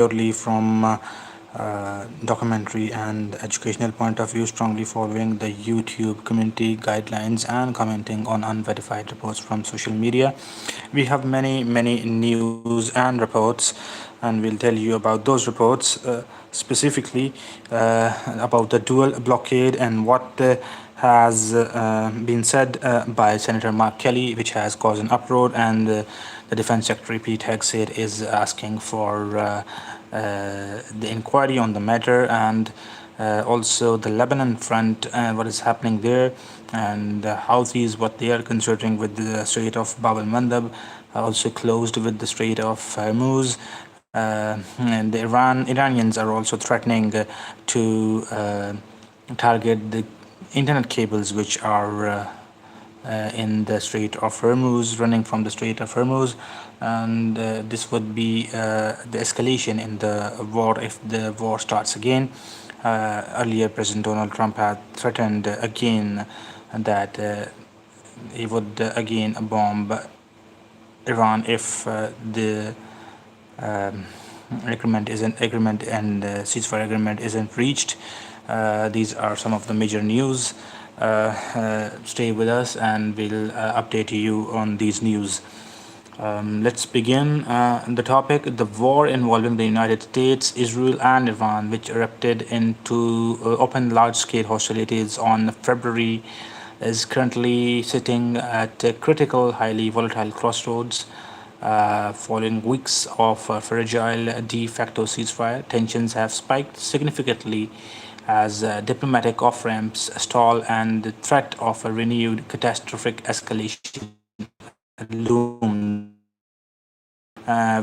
purely from documentary and educational point of view, strongly following the YouTube community guidelines and commenting on unverified reports from social media. We have many news and reports, and we'll tell you about those reports, specifically about the dual blockade and what has been said by Senator Mark Kelly, which has caused an uproar, and the Defense Secretary Pete Hegseth is asking for the inquiry on the matter, and also the Lebanon front and what is happening there, and Houthis, what they are considering with the Strait of Bab al Mandab, also closed with the Strait of Hormuz. And the Iranians are also threatening to target the internet cables which are in the Strait of Hormuz, running from the Strait of Hormuz, and this would be the escalation in the war if the war starts again. Earlier, President Donald Trump had threatened again that he would again bomb Iran if the agreement and ceasefire agreement isn't reached. These are some of the major news. Stay with us, and we'll update you on these news. Let's begin the topic. The war involving the United States, Israel, and Iran, which erupted into open large-scale hostilities on February, is currently sitting at a critical, highly volatile crossroads. Following weeks of fragile de facto ceasefire, tensions have spiked significantly as diplomatic off ramps stall and the threat of a renewed catastrophic escalation looms.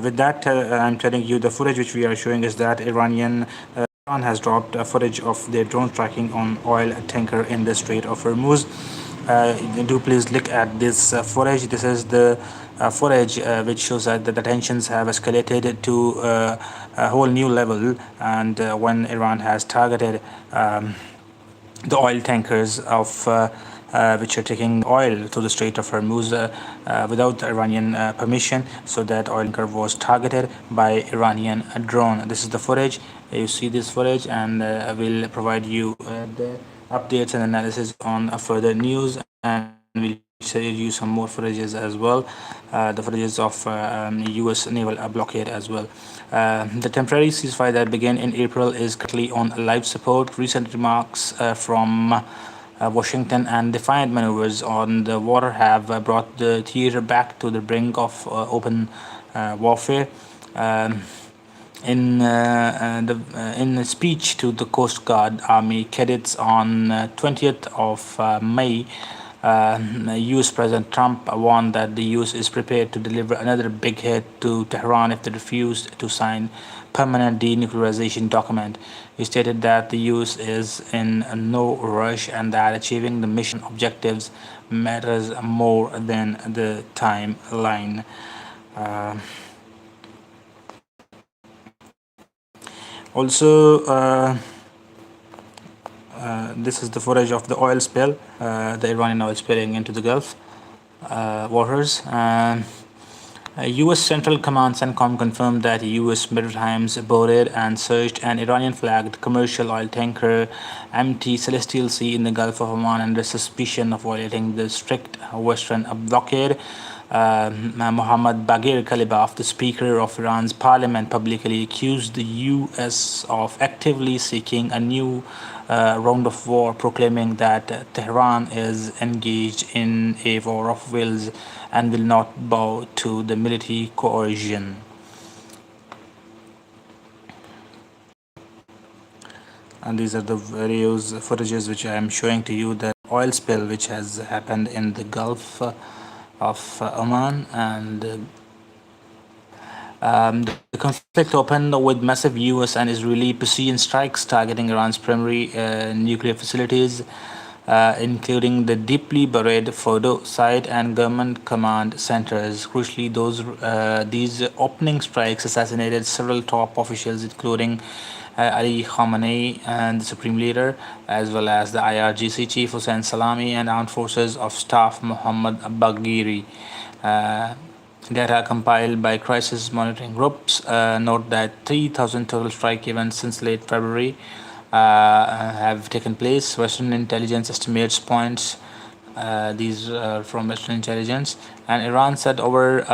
With that, I'm telling you the footage which we are showing is that Iran has dropped footage of their drone tracking on oil tanker in the Strait of Hormuz. Do please look at this footage. This is the footage which shows that the tensions have escalated to a whole new level, and when Iran has targeted the oil tankers of which are taking oil to the Strait of Hormuz without the Iranian permission. So that oil tanker was targeted by Iranian drone. This is the footage. You see this footage, and I will provide you the updates and analysis on further news, and we'll share you some more footages as well. The footages of U.S. naval blockade as well. The temporary ceasefire that began in April is currently on life support. Recent remarks from Washington and defiant maneuvers on the water have brought the theater back to the brink of open warfare. In a speech to the Coast Guard Army cadets on 20th of May, U.S. President Trump warned that the U.S. is prepared to deliver another big hit to Tehran if they refuse to sign permanent denuclearization document. He stated that the U.S. is in no rush and that achieving the mission objectives matters more than the timeline. Uh, also, this is the footage of the oil spill, the Iranian oil spilling into the Gulf waters. U.S. Central Command CENTCOM confirmed that U.S. Maritimes boarded and searched an Iranian-flagged commercial oil tanker MT Celestial Sea in the Gulf of Oman under suspicion of violating the strict Western blockade. Mohammad Baghir Kalibaf, the Speaker of Iran's parliament, publicly accused the U.S. of actively seeking a new round of war, proclaiming that Tehran is engaged in a war of wills and will not bow to the military coercion. And these are the various footages which I am showing to you, the oil spill which has happened in the Gulf of Oman, and the conflict opened with massive U.S. and Israeli precision strikes targeting Iran's primary nuclear facilities, including the deeply buried Fordo site and government command centers. Crucially, these opening strikes assassinated several top officials, including Ali Khamenei and the Supreme Leader, as well as the IRGC Chief Hossein Salami and Armed Forces of Staff Mohammad Bagheri. Uh, Data compiled by crisis monitoring groups note that 3,000 total strike events since late February have taken place. Western intelligence estimates points. These are from Western intelligence, and Iran said over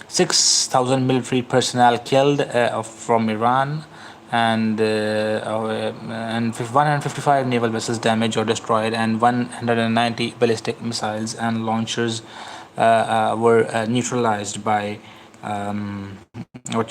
6,000 military personnel killed from Iran, and 155 naval vessels damaged or destroyed, and 190 ballistic missiles and launchers were neutralized by what